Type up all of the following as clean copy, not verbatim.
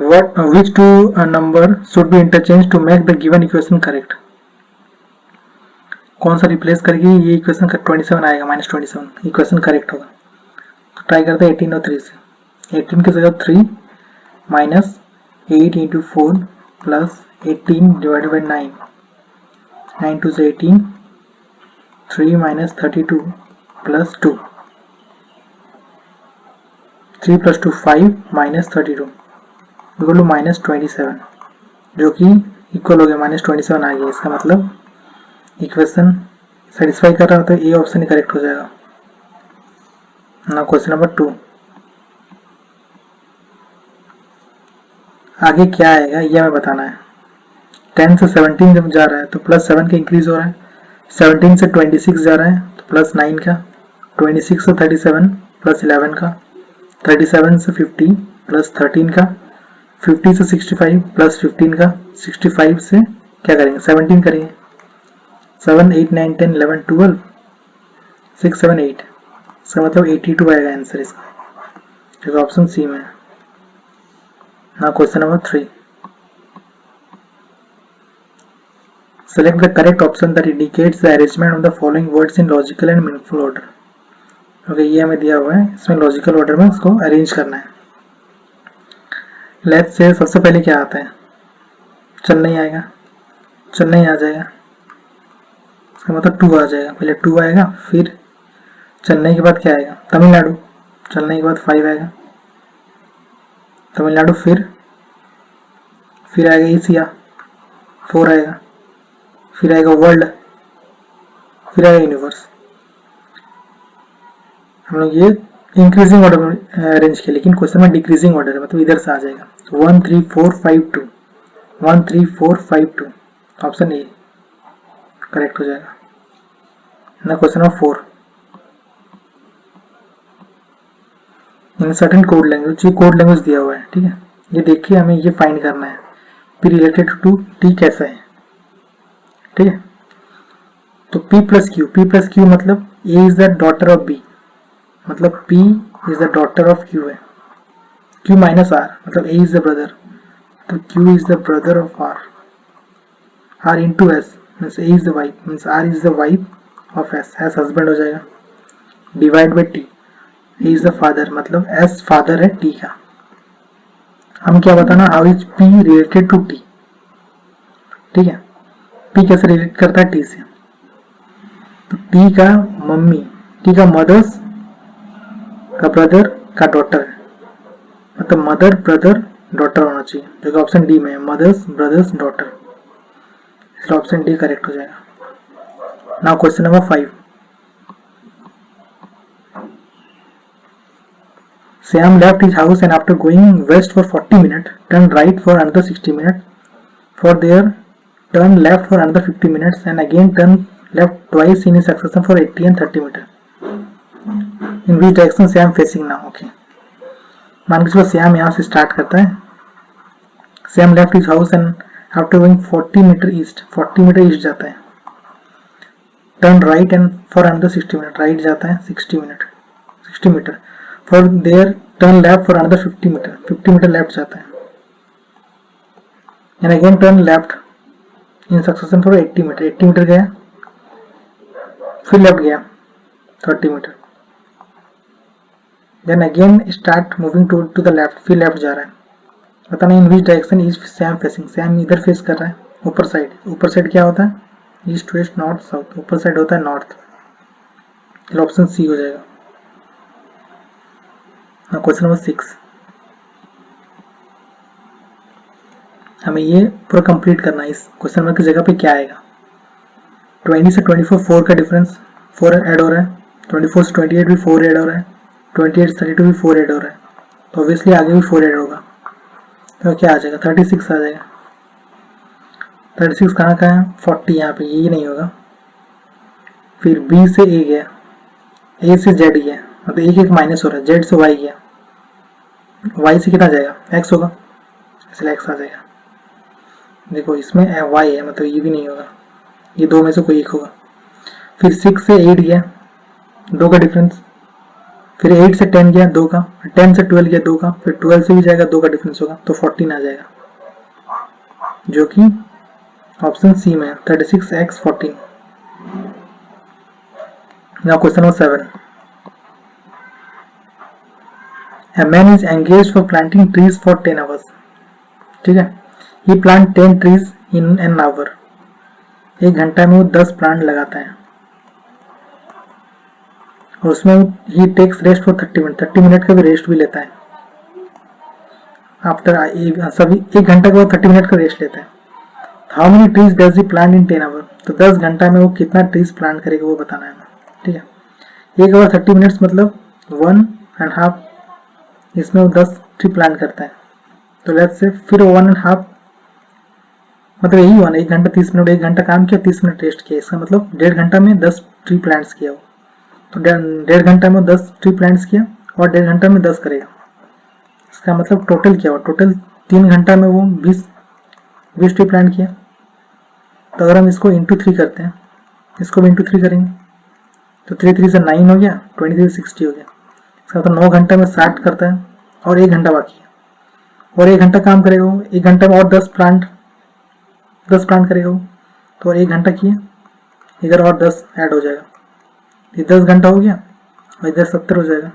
which two number should be interchanged to make the given equation correct? कौन सा replace करके ये equation 27 आएगा, -27 इक्वेशन करेक्ट होगा? तो ट्राई करते हैं 18 और 3 से। 18 की जगह 3 minus 8 into 4 plus 18 divided by 9, 9 two से 18, 3 minus 32 plus 2, 3 plus 2 5 minus 32 equal to -27, जो कि इक्वल हो गया -27 आ गया। इसका मतलब इक्वेशन सेटिस्फाई कर रहा है, तो ए ऑप्शन ही करेक्ट हो जाएगा। ना क्वेश्चन नंबर 2, आगे क्या आएगा ये हमें बताना है। 10 से 17 जब जा रहा है तो प्लस 7 का इंक्रीज हो रहा है, 17 से 26 जा रहा है तो प्लस 9 का, 26 से 37 प्लस 11 का, 37 से 50 प्लस 13 का, 50 से 65 प्लस 15 का, 65 से क्या करेंगे 17 करेंगे, 7 8 9 10 11 12 6 7 8, इसका मतलब 82 आएगा आंसर इसका, जो ऑप्शन सी में है। ना question number 3, select the correct option that indicates the arrangement of the following words in logical and meaningful order. Okay, ये हमें दिया हुआ है, इसमें लॉजिकल ऑर्डर में इसको अरेंज करना है। लेट्स से सबसे पहले क्या आता है, चेन्नई आएगा, चेन्नई आ जाएगा, इसका मतलब 2 आ जाएगा, पहले 2 आएगा, फिर चेन्नई के बाद क्या आएगा, तमिलनाडु, चेन्नई के बाद 5 आएगा, तमिलनाडु, फिर आएगा एशिया, 4 आएगा, फिर आएगा वर्ल्ड, फिर आएगा यूनिवर्स। हम लोग ये इंक्रीजिंग ऑर्डर में अरेंज किया, लेकिन क्वेश्चन में डिक्रीजिंग ऑर्डर है, मतलब इधर से आ जाएगा 1 3 4 5 2, 1 3 4 5 2, ऑप्शन ए करेक्ट हो जाएगा। ना question number 4, in certain code language, ये कोड लैंग्वेज दिया हुआ है, ठीक है, ये देखिए हमें ये फाइंड करना है पी रिलेटेड टू टी कैसा है, ठीक है। तो P प्लस क्यू मतलब A is the daughter of B, मतलब P is the daughter of Q है, Q माइनस R मतलब A इज द ब्रदर, तो Q is the brother of R, R into S means A is the wife, means R is the wife of S, S husband हो जाएगा, divide by T, A is the father मतलब S father है T का। हम क्या बताना, how is P related to T, ठीक है, P कैसे रिलेट करता है T से, तो T का मम्मी, T का मदर्स का ब्रदर का डॉटर है, मतलब मदर ब्रदर डॉटर होना चाहिए, जो कि ऑप्शन डी में है, मदर्स ब्रदर्स डॉटर, इसलिए ऑप्शन डी करेक्ट हो जाएगा। Now question number 5, Sam left his house and after going west for 40 minutes, turned right for another 60 minutes, for there turn left for another 50 minutes and again turn left twice in a succession for 80 and 30 meters. In which direction Sam facing now? Okay, मान के चलो Sam यहाँ से start करता है, Sam left his house and after going 40 meter east जाता है, turn right and for another 60 minutes, right जाता है 60 meter, for there turn left for another 50 meter left जाता है, and again turn left in succession for 80 metre गया, फिर left गया 30 metre, then again start moving to the left, फिर left जा रहा है, पता नहीं in which direction is Sam facing, Sam इधर फेस कर रहा है, ऊपर साइड क्या होता है, ईस्ट वेस्ट नॉर्थ साउथ, ऊपर साइड होता है नॉर्थ, ऑप्शन सी हो जाएगा। क्वेश्चन नंबर 6, हमें ये पूरा कंप्लीट करना है, इस क्वेश्चन नंबर की जगह पे क्या आएगा, 20 से 24 4 का डिफरेंस 4 ऐड हो रहा है, 24 से 28 भी 4 ऐड हो रहा है, 28 से 32 भी 4 ऐड हो रहा है, तो ऑब्वियसली आगे भी 4 ऐड होगा, तो क्या आ जाएगा 36 आ जाएगा। 36 कहाँ है, 40 यहाँ पे, ये नहीं होगा, फिर B से A गया, A से Z गया, मतलब एक माइनस हो रहा है, Z से Y गया, Y से कितना जाएगा, X होगा, इसलिए X आ जाएगा। देखो इसमें Y है, मतलब ये भी नहीं होगा, ये दो में से कोई एक होगा। फिर 6 से 8 गया, 2 का डिफरेंस, फिर 8 से 10 गया 2 का, 10 से 12 गया 2 का, फिर 12 से भी जाएगा 2 का डिफरेंस होगा तो 14 आ जाएगा, जो कि ऑप्शन सी में 36x14। Now question number 7, A man is engaged for planting trees for 10 hours. ठीक है, he plant 10 trees in an hour. एक घंटा में वो 10 प्लांट लगाता है और उसमें he takes rest for 30 minute, 30 minute का भी रेस्ट भी लेता है। आफ्टर सभी एक घंटा के बाद 30 मिनट का रेस्ट लेता है। How many trees does he plant in 10 hour, तो 10 घंटा में वो कितना ट्रीज प्लांट करेगा वो बताना है। ठीक है, एक आवर 30 मिनट्स मतलब 1.5, इसमें वो 10 ट्री प्लांट करता है। तो लेट्स से फिर 1.5 मतलब यही हुआ ना, 1 घंटा 30 मिनट, 1 घंटा काम किया 30 मिनट रेस्ट किया, इसका मतलब 1.5 घंटा में 10 ट्री प्लांट्स किया वो। तो 1.5 घंटा में 10 ट्री प्लांट्स किया और 1.5 घंटा में 10 करेगा, इसका मतलब टोटल क्या हुआ, टोटल 3 घंटा में वो 20 ट्री प्लांट किया। तो अगर हम इसको इंटू 3 करते हैं, इसको भी इंटू 3 करेंगे तो 3 3 से 9 हो गया, 23 से 60 हो गया, इसका मतलब 9 घंटा में 60 करता है और 1 घंटा बाकी है और 1 घंटा काम करेगा वो, 1 घंटा में और 10 प्लांट करेगा वो, तो 1 घंटा किया, इधर और 10 ऐड हो जाएगा, ये 10 घंटा हो गया और इधर 70 हो जाएगा,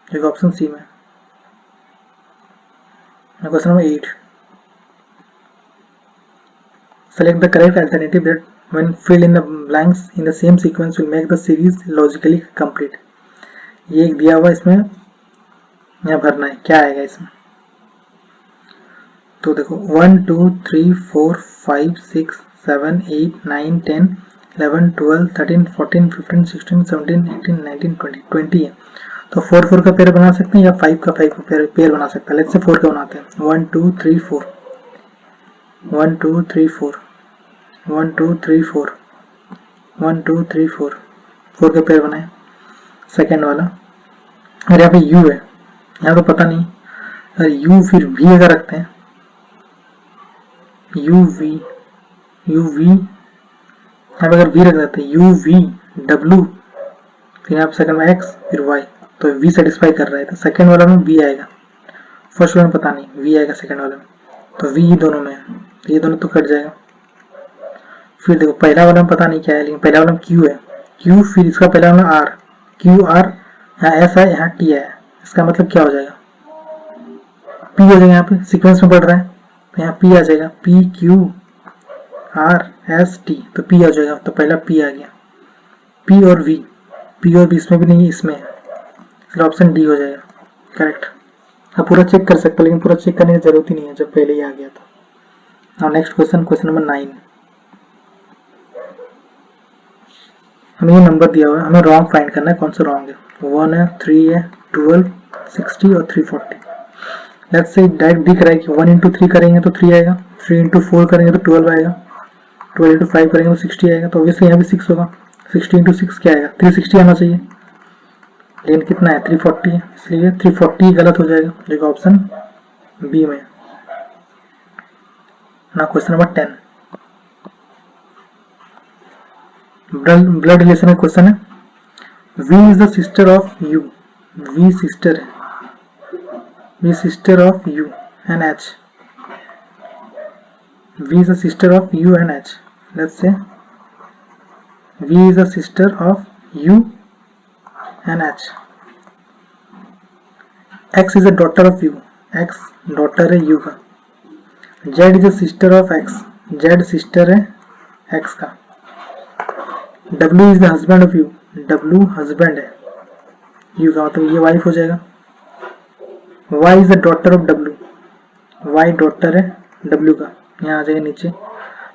जो ऑप्शन सी में। Question number 8, select the correct alternative that when filled in the blanks in the same sequence will make the series logically complete। ये एक दिया हुआ, इसमें यहाँ भरना है, क्या आएगा इसमें। तो देखो 1 2 3 4 5 6 7 8 9 10 11 12 13 14 15 16 17 18 19 20 20 है, तो 4 4 का पेयर बना सकते हैं या 5 का 5 का पेयर बना सकते हैं। लेट्स से 4 का बनाते हैं, 1 2 3 4 1 2 3 4 1 2 3 4 1 2 3 4 4 के पेयर बनाए। सेकेंड वाला, अरे यहाँ पे u है, यहाँ तो पता नहीं, अरे u फिर v अगर रखते हैं, u v यहाँ पे अगर v रख देते हैं u v w, फिर यहाँ पे सेकेंड में x फिर y, तो v सेटिस्फाई कर रहा है, तो सेकेंड वाला में v आएगा, फर्स्ट वाला में पता नहीं v आएगा सेकेंड वाले में, तो v दोनों में है, ये दोनों तो कट जाएगा। फिर देखो पहला वाला में पता नहीं क्या है, लेकिन पहला वाला में q है, q फिर इसका पहला वाला r, q r, यहाँ s है यहाँ t है, इसका मतलब क्या हो जाएगा, p हो जाएगा, यहाँ पे सीक्वेंस में बढ़ रहा है तो यहाँ p आ जाएगा, p q r s t, तो p आ जाएगा, तो पहला p आ गया, p और v इसमें भी नहीं है, इसमें है, इसलिए ऑप्शन डी हो जाएगा करेक्ट। आप पूरा चेक कर सकते हो, लेकिन पूरा चेक करने की जरूरत ही नहीं है जब पहले ही आ गया था। Now next question, question number 9, हमें ये नंबर दिया हुआ है, हमें रॉन्ग फाइंड करना है, कौन सा रॉन्ग है, 1 है 3 है 12 60 और 340। लेट्स से डायरेक्ट दिख रहा है कि 1 इंटू 3 करेंगे तो 3 आएगा, 3 इंटू 4 करेंगे तो 12 आएगा, 12 इंटू 5 करेंगे तो 60 आएगा, तो ऑब्वियसली यहाँ भी 6 होगा, 60 इंटू 6 क्या आएगा, 360 आना चाहिए, लेकिन कितना है 340 है, इसलिए 340 गलत हो जाएगा, जो ऑप्शन बी में। ना क्वेश्चन नंबर 10, ब्लड रिलेशन का क्वेश्चन है, V is the sister of U, V sister है, V sister of U and H, V is a sister of U and H, let's say V is a sister of U and H, X is a daughter of U, X daughter है U का, Z is a sister of X, Z sister है X का, W is the husband of U, W husband है U का, मतलब ये wife हो जाएगा, Y is the daughter of W, Y daughter है W का, यहाँ आ जाएगा नीचे।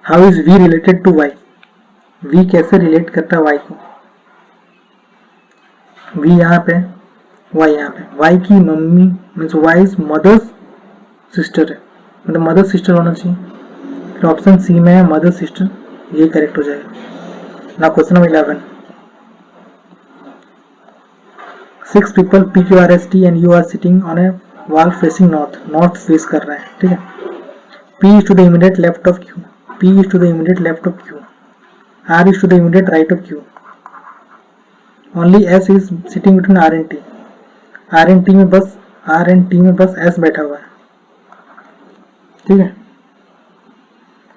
How is V related to Y, V कैसे रिलेट करता है Y को, V यहाँ पे Y यहाँ पे, Y की mummy means Y is mother's sister है, मतलब मदर सिस्टर होना चाहिए, तो ऑप्शन सी में है मदर सिस्टर, ये करेक्ट हो जाएगा। ना question number 11, 6 people P Q R S T and you are sitting on a wall facing north face कर रहा है, ठीक है, P is to the immediate left of Q, P is to the immediate left of Q, R is to the immediate right of Q, only S is sitting between R and T. R and T में बस S बैठा हुआ है, ठीक है।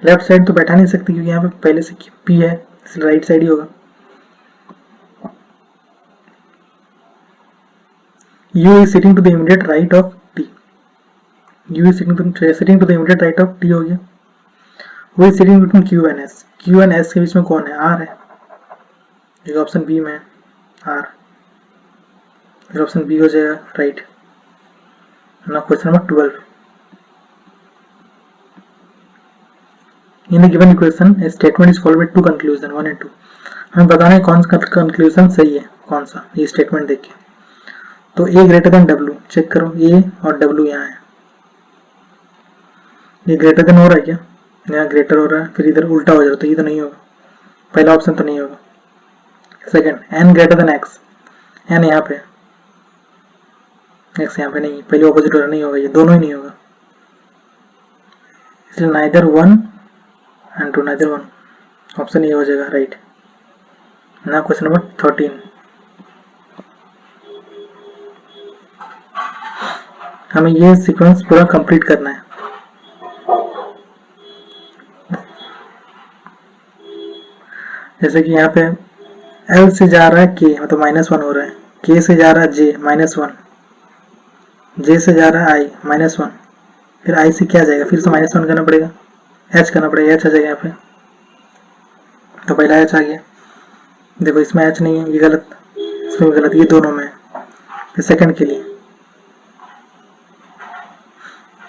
Left side तो बैठा नहीं सकती क्योंकि यहाँ पे पहले से पी है, इसलिए राइट साइड ही होगा। U is sitting to the immediate right of T. U is sitting to the immediate right of T हो गया। Who is sitting between Q and S? Q and S के बीच में कौन है? R है, जो option B में है R। फिर ऑप्शन बी हो जाएगा right. Now question number 12। In the given equation, a statement is followed by two conclusion 1 and 2। हमें बताना है कौन सा कंक्लूजन सही है, कौन सा, ये स्टेटमेंट देख के। तो A greater than W, check करो A और W यहाँ है, ये ग्रेटर देन हो रहा है क्या? यहाँ ग्रेटर हो रहा है, फिर इधर उल्टा हो जाए तो ये तो नहीं होगा, पहला ऑप्शन तो नहीं होगा। Second, N greater than X, N यहाँ पे, X यहाँ पे नहीं, पहले ऑपोजिट हो रहा, नहीं होगा, ये दोनों ही नहीं होगा, इसलिए नाइदर 1 एंड 2, नाइदर 1, ऑप्शन ये हो जाएगा राइट। Now question number 13। हमें ये सीक्वेंस पूरा कंप्लीट करना है। जैसे कि यहाँ पे L से जा रहा है K, मतलब -1 हो रहा है, K से जा रहा है J -1, J से जा रहा है I -1, फिर I से क्या जाएगा, फिर से -1 करना पड़ेगा, H करना पड़ेगा, H आ जाएगा यहाँ पे, तो पहला H आ गया। देखो इसमें H नहीं है, ये गलत, इसमें गलत, ये दोनों में। फिर सेकंड के लिए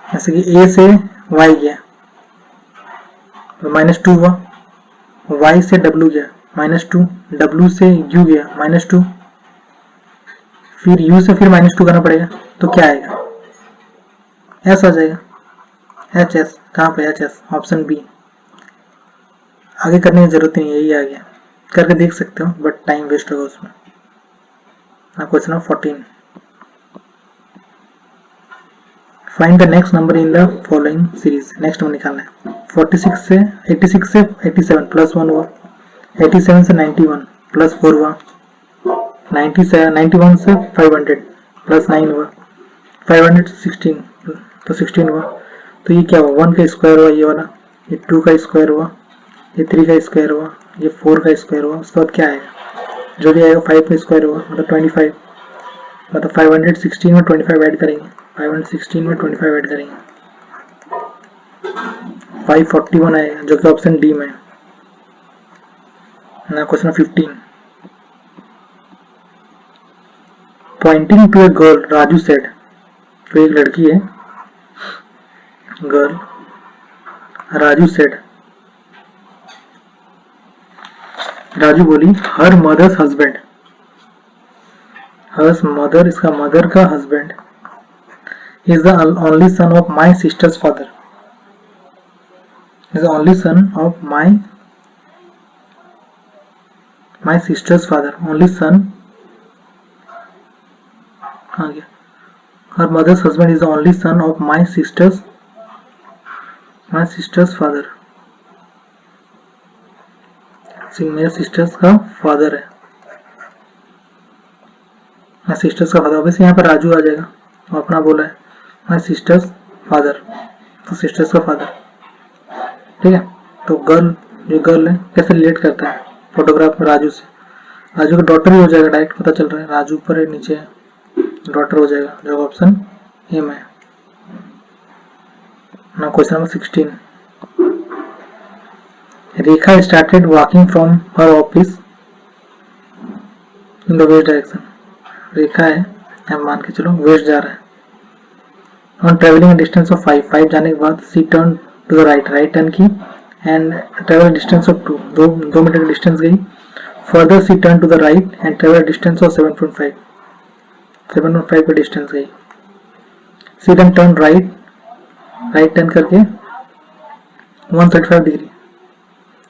जैसे कि A से Y गया तो -2 हुआ, Y से W गया -2, W से U गया -2, फिर U से फिर -2 करना पड़ेगा, तो क्या आएगा, S आ जाएगा, HS, कहाँ पे HS, ऑप्शन बी। आगे करने की जरूरत नहीं है, यही आ गया, करके देख सकते हो बट टाइम वेस्ट होगा उसमें। Question number 14। Find the next number in the following series. Next number निकालना है। 86 से 87 प्लस 1 हुआ, 87 से 91 प्लस 4 हुआ, 91 से 500 प्लस 9 हुआ, 500 से 16 तो 16 हुआ, तो ये क्या हुआ, 1 का स्क्वायर हुआ ये वाला, ये 2 का स्क्वायर हुआ, ये 3 का स्क्वायर हुआ, ये 4 का स्क्वायर हुआ, उसके बाद क्या आएगा, जो भी आएगा 5 का स्क्वायर हुआ, मतलब 25, मतलब 516 में 25 ऐड करेंगे, 516 में 25 ऐड करेंगे, 541 आएगा, जो कि ऑप्शन डी में है। ना question 15। Pointing to a girl Raju said, तो एक लड़की है, गर्ल, राजू सेड, राजू बोली her mother's husband, hers mother, इसका मदर का husband, is the only son of my sister's father, is the only son of my sister's father, only son, आ गया, her mother's husband is the only son of my sister's father, मेरे sister's का father है, my sister's का father, obviously यहाँ पर राजू आ जाएगा, तो अपना बोला है माई सिस्टर्स फादर, तो सिस्टर्स का फादर, ठीक है। तो गर्ल, जो गर्ल है कैसे रिलेट करता है फोटोग्राफ में राजू से, राजू का डॉटर ही हो जाएगा, डायरेक्ट पता चल रहा है, राजू ऊपर है नीचे है, डॉटर हो जाएगा, जो ऑप्शन ए में है। Now question number 16। Rekha started walking from her office in the west direction, Rekha है, हम मान के चलो वेस्ट जा रहा है, ऑन ट्रेवलिंग डिस्टेंस ऑफ 5 जाने के बाद she turn to the right, right turn की, and travel distance of 2 metre की डिस्टेंस गई, further she turn to the right and travel distance of 7.5 का डिस्टेंस गई, she then turn right, right turn करके 135 degree,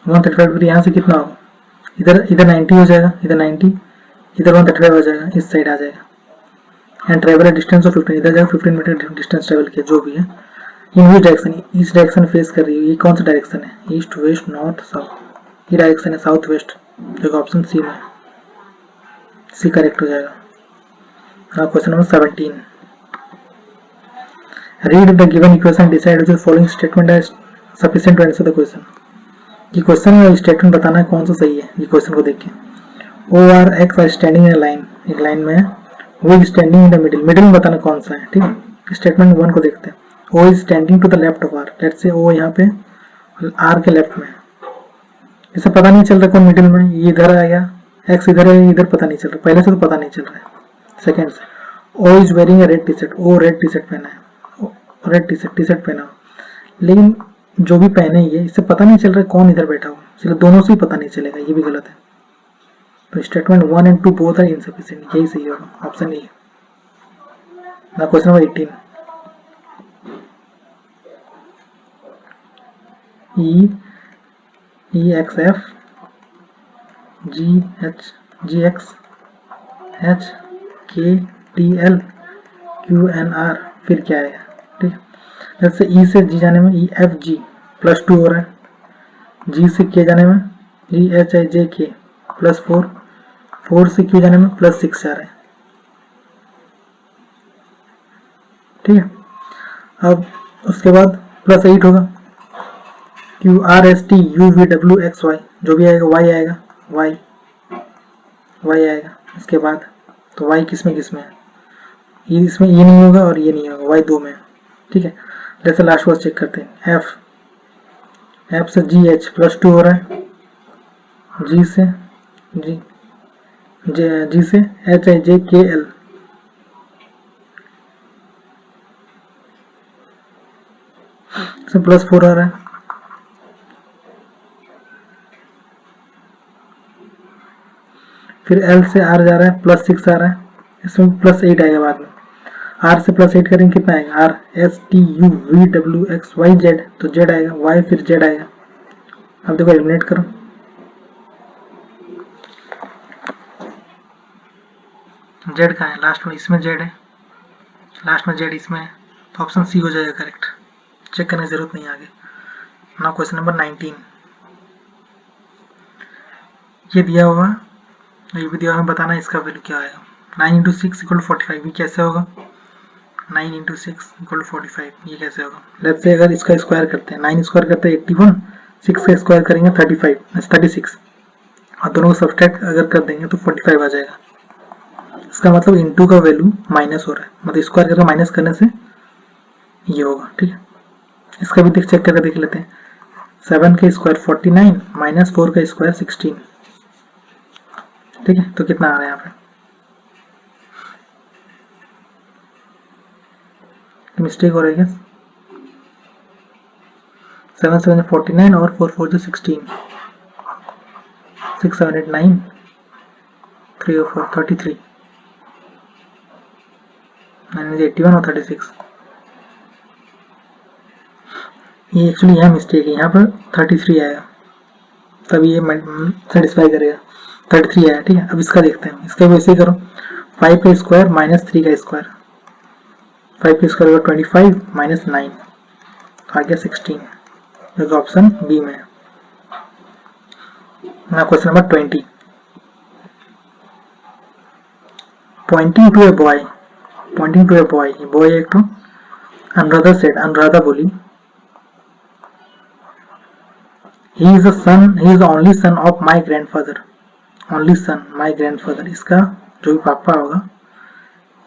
135 degree यहाँ से कितना होगा, इधर 90 हो जाएगा, इधर 90, इधर 135 हो जाएगा, इस साइड आ जाएगा, एंड ट्रेवल डिस्टेंस ऑफ 15, इधर जाएगा 15 मीटर डिस्टेंस ट्रेवल किया, जो भी है, इन विच डायरेक्शन, इस डायरेक्शन फेस कर रही है, ये कौन सा डायरेक्शन है, ईस्ट वेस्ट नॉर्थ साउथ, ये डायरेक्शन है साउथ वेस्ट, जो ऑप्शन सी में, सी करेक्ट हो जाएगा। Now question number 17, read the given equation, decide which following statement are sufficient to answer the question. ये क्वेश्चन में स्टेटमेंट बताना है कौन सा सही है। ये क्वेश्चन को देख के, O R X are standing in line, एक लाइन में है, वो is standing in the middle, middle में बताना कौन सा है। ठीक है, स्टेटमेंट 1 को देखते हैं। O is standing to the left of R, let's say O यहाँ पे आर के लेफ्ट में है, इसे पता नहीं चल रहा कौन मिडिल में, ये इधर आएगा, एक्स इधर है, इधर पता नहीं चल रहा, पहले से तो पता नहीं चल रहा है। सेकेंड से, O is wearing a red T shirt, O red T shirt पहना है, रेड टी शर्ट पहना हो, लेकिन जो भी पहने ये इससे पता नहीं चल रहा है कौन इधर बैठा हो, इसलिए दोनों से ही पता नहीं चलेगा, ये भी गलत है। तो statement 1 and 2 both are insufficient, यही सही होगा, ऑप्शन ए। ना question number 18, E X F G X H K T L Q N R, फिर क्या आएगा। ठीक है, जैसे ई से जी जाने में ई एफ जी +2 हो रहा है, जी से के जाने में जी एच आई जे के +4, 4 से क्यू जाने में +6 आ रहा है। ठीक है, अब उसके बाद +8 होगा, Q R S T U V W X Y, जो भी आएगा वाई आएगा, वाई आएगा। इसके बाद तो वाई किसमें है, ये इसमें ये नहीं होगा और ये नहीं होगा, वाई 2 में। ठीक है, जैसे लास्ट वर्ड चेक करते हैं, एफ से जी एच +2 हो रहा है, जी से एच आई जे के एल से +4 आ रहा है, फिर एल से आर जा रहा है, +6 आ रहा है, इसमें +8 आएगा बाद में। आर से +8 करेंगे कितना आएगा, R S T U V W X Y Z, तो जेड आएगा, वाई फिर जेड आएगा। अब देखो एलिमिनेट करो, जेड कहाँ है, लास्ट में, इसमें जेड है, लास्ट में जेड इसमें है, तो ऑप्शन सी हो जाएगा करेक्ट, चेक करने की जरूरत नहीं आगे। नाउ क्वेश्चन नंबर 19, ये दिया हुआ, ये भी दिया हुआ, बताना इसका वैल्यू क्या आएगा। 9 × 6 = 45, ये कैसे होगा, 9 × 6 = 45, ये कैसे होगा। लेट्स से अगर इसका स्क्वायर करते हैं, 9 स्क्वायर करते हैं 81, 6 का स्क्वायर करेंगे 36, और दोनों को सब्सट्रैक्ट अगर कर देंगे तो 45 आ जाएगा। इसका मतलब इनटू का वैल्यू माइनस हो रहा है, मतलब स्क्वायर करके माइनस करने से ये होगा। ठीक है, इसका भी चेक करके देख लेते हैं। 7 का स्क्वायर 49 - 4 का स्क्वायर 16। ठीक है, तो कितना आ रहा है यहाँ पे, मिस्टेक हो रही है, 7 7 49 और 4 4 16, 6 7 8 9 3 और 4 33, 81 और 36। ये एक्चुअली यहाँ मिस्टेक है, यहाँ पर 33 आएगा, तभी ये सेटिस्फाई करेगा, 33 आया। ठीक है, अब इसका देखते हैं, इसका भी वैसे ही करो, 5 का स्क्वायर -3 का स्क्वायर, 5 का स्क्वायर 25 - 9 आ गया 16, जो ऑप्शन बी में है। ना question number 20, pointing to a boy, boy एक तो अनुराधा बोली, he is the only son of my grandfather, इसका जो भी पापा होगा,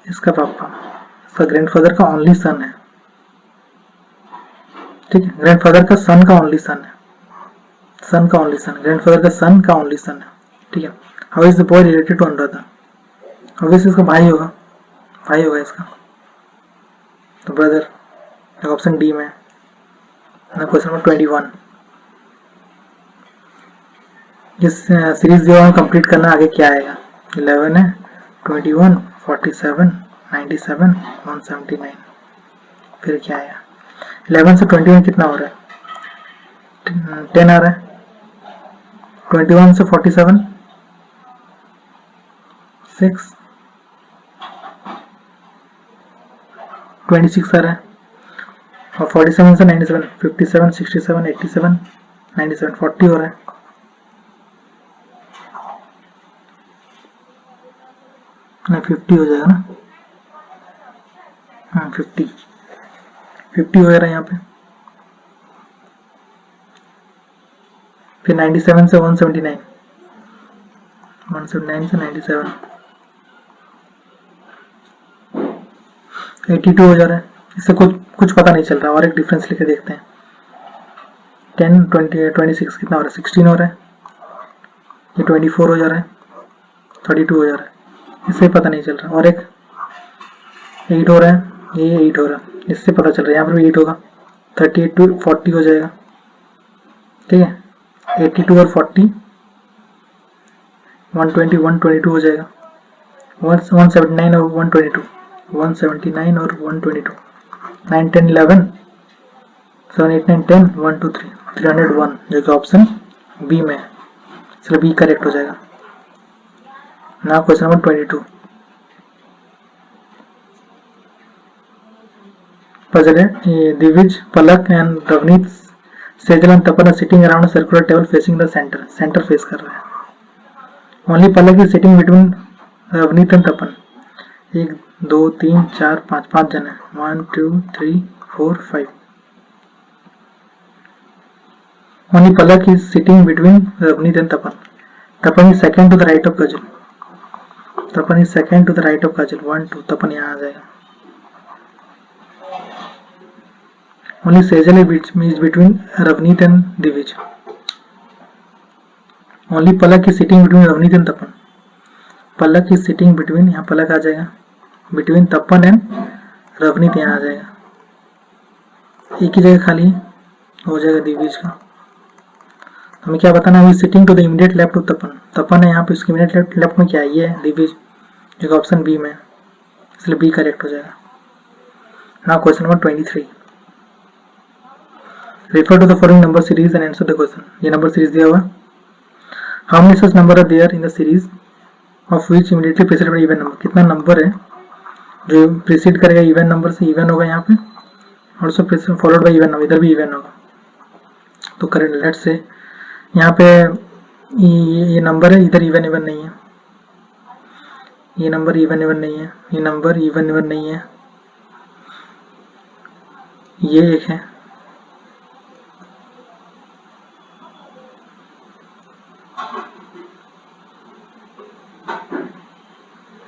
इसका ग्रैंडफादर का ओनली सन है। ठीक है, ग्रैंडफादर का सन का ओनली सन है, ग्रैंडफादर का सन का ओनली सन है। ठीक है, how is the boy related to Anuradha, obviously इसका भाई होगा इसका, तो ब्रदर, ऑप्शन डी में। क्वेश्चन नंबर 21, इस सीरीज जो हम कंप्लीट करना, आगे क्या आएगा, 11 है, 21, 47, 97, 179, फिर क्या आएगा। 11 से 21 कितना हो रहा है, 10 आ रहा है, 21 से 47 6, 26 आ रहा है, और 47 से 97 57, 67, 87, 97, 40 हो रहा है। नहीं 50 हो जाएगा ना, हाँ 50 हो रहा है यहाँ पे। फिर 97 से 179, 179 से 97, 82 हो जा रहा है। इससे कुछ पता नहीं चल रहा, और एक डिफरेंस लेके देखते हैं। 10 20 26 कितना हो रहा है, 16 हो रहा है, ये 24 हो जा रहा है, 32 हो जा रहा है, इससे पता नहीं चल रहा। और एक 8 हो रहा है, ये 8 हो रहा है, इससे पता चल रहा है यहाँ पर भी 8 होगा, 38 to 40 हो जाएगा, ठीक है। 82 और 40, 120 122 हो जाएगा, 179 और 122, 179 और 122, 9 10 11 7 8 9 10 1 2 3 301, जो कि ऑप्शन बी में है, इसलिए बी करेक्ट हो जाएगा। नाउ क्वेश्चन नंबर 22, puzzle है। Divij, Palak and Ravneet, Sejal and Tapan are sitting around a circular table facing the centre, centre face कर रहा है। Only Palak is sitting between Ravneet and Tapan. 1 2 3 4 5 5 जन है, 1 2 3 4 5। Only Palak is sitting between Ravneet and Tapan. Tapan is second to the right of Kajal, Tapan is second to the right of Kajal, 1 2, Tapan यहाँ आ जाएगा। Only Sejal is between Ravneet and Divij. Only Palak is sitting between Ravneet and Tapan. Palak is sitting between, यहाँ पलक आ जाएगा, between Tapan and Ravneet यहाँ आ जाएगा, एक ही जगह खाली हो जाएगा दिविज का। हमें क्या बताना है, sitting to the immediate left of Tapan. Tapan है यहाँ पे, उसके इमीडिएट लेफ्ट में क्या है, ये है दिविज, जो कि ऑप्शन बी में, इसलिए बी करेक्ट हो जाएगा। Now question number 23, refer to the following number series and answer the question। ये नंबर सीरीज दिया हुआ, how many such number are there in the series of which immediately preceded by even number। कितना number है जो preceded करेगा even number से, even होगा यहाँ पे, और उससे फॉलोड बाय इवन नंबर, इधर भी इवन होगा। तो करेक्ट, लेट से यहाँ पे ये नंबर है, इधर इवन इवन नहीं है, ये नंबर इवन इवन नहीं है, ये नंबर इवन इवन नहीं है, ये एक है,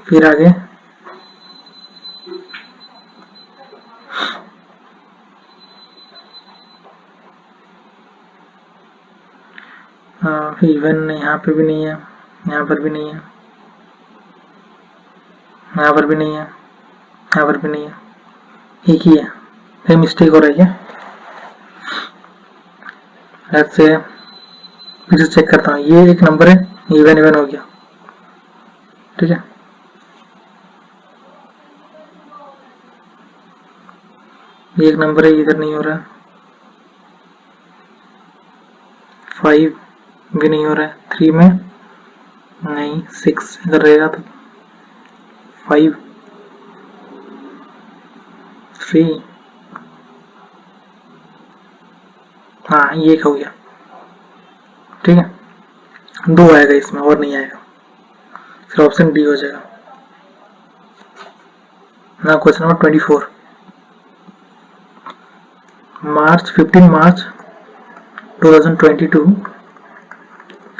फिर आगे इवन यहाँ पे भी नहीं है, यहाँ पर भी नहीं है, यहाँ पर भी नहीं है, यहाँ पर भी नहीं है, एक ही है। कहीं मिस्टेक हो रही है, लेट्स से फिर से चेक करता हूँ। ये एक नंबर है, इवन इवन हो गया, ठीक है। ये एक नंबर है, इधर नहीं हो रहा, 5 भी नहीं हो रहा है, 3 में नहीं, 6 इधर रहेगा तो 5 3, हाँ ये एक हो गया, ठीक है। 2 आएगा इसमें, और नहीं आएगा, फिर ऑप्शन डी हो जाएगा। ना क्वेश्चन नंबर 24, मार्च 15 मार्च 2022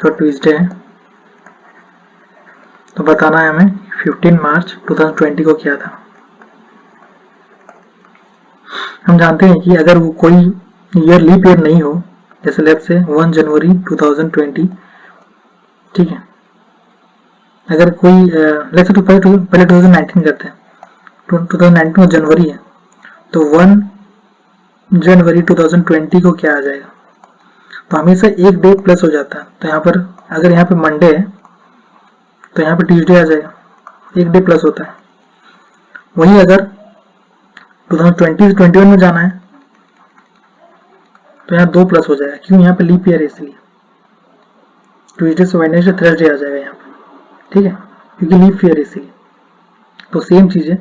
का ट्यूसडे है, तो बताना है हमें 15 मार्च 2020 को क्या था। हम जानते हैं कि अगर वो कोई ईयर लीप ईयर नहीं हो, जैसे लेट्स से 1 जनवरी 2020, ठीक है, अगर कोई लेट्स से पहले 2019 करते हैं, 2019 में जनवरी है, तो 1 जनवरी 2020 को क्या आ जाएगा, तो हमेशा एक डे प्लस हो जाता है। तो यहाँ पर अगर यहाँ पे मंडे है तो यहाँ पे ट्यूसडे आ जाएगा, एक डे प्लस होता है। वहीं अगर 2020 से 21 में जाना है तो यहाँ 2 प्लस हो जाएगा, क्यों, यहाँ पे लीप ईयर है इसलिए ट्यूसडे से वेडनेसडे थर्सडे आ जाएगा यहाँ पे, ठीक है, क्योंकि लीप ईयर इसीलिए। तो सेम चीज है,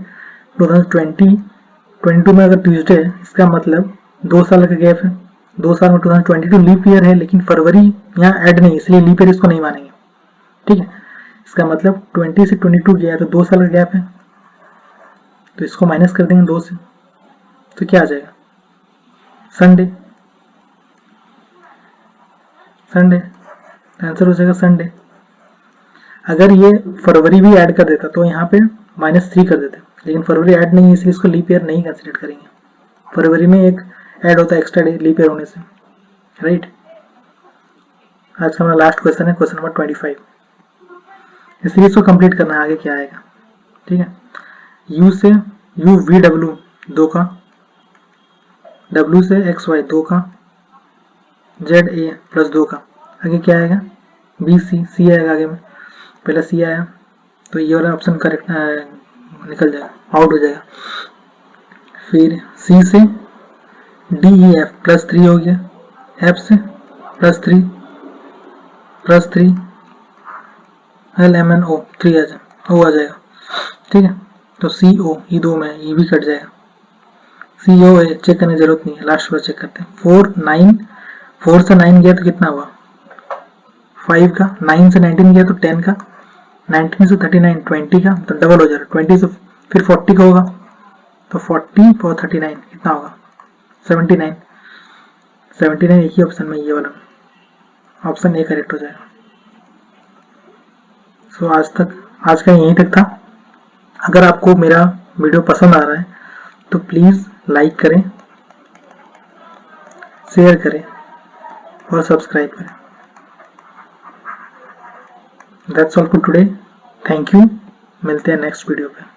2022 में अगर ट्यूसडे है, इसका मतलब 2 साल का गैप है, 2 साल में 2022 लीप ईयर है, लेकिन फरवरी यहाँ ऐड नहीं, इसलिए लीप ईयर इसको नहीं मानेंगे, ठीक है। इसका मतलब 20 से 22 गया तो 2 साल का गैप है, तो इसको माइनस कर देंगे 2 से, तो क्या आ जाएगा, संडे। संडे आंसर हो जाएगा संडे। अगर ये फरवरी भी ऐड कर देता तो यहाँ पे -3 कर देते, लेकिन फरवरी ऐड नहीं है इसलिए इसको लीप ईयर नहीं कंसिडर करेंगे। फरवरी में एक ऐड होता है एक्स्ट्रा डे लीप ईयर होने से, राइट। आज का हमारा लास्ट क्वेश्चन है क्वेश्चन नंबर 25। इस सीरीज को कंप्लीट करना है, आगे क्या आएगा, ठीक है। यू से यू वी डब्ल्यू 2 का, डब्ल्यू से एक्स वाई 2 का, जेड ए प्लस 2 का, आगे क्या आएगा, बी सी, सी आएगा आगे में, पहले सी आया तो ये वाला ऑप्शन करेक्ट निकल जाएगा, आउट हो जाएगा। फिर सी से डी ई एफ प्लस 3 हो गया, एफ से plus 3 L M N O 3 आ जाएगा, ठीक है। तो सी ओ ई 2 में ई भी कट जाएगा, सी ओ है चेक करने की जरूरत नहीं है, लास्ट बार चेक करते हैं। 4 से 9 गया तो कितना हुआ, 5 का, 9 से 19 गया तो 10 का, 19 से 39 20 का, तो डबल हो जाएगा, 20 से फिर 40 का होगा, तो 40 और 39 कितना होगा, 79। 79 एक ही ऑप्शन में, ये वाला ऑप्शन ए करेक्ट हो जाएगा। सो आज का यहीं तक था। अगर आपको मेरा वीडियो पसंद आ रहा है तो प्लीज़ लाइक करें, शेयर करें और सब्सक्राइब करें। That's all for today, thank you, मिलते हैं नेक्स्ट वीडियो पे।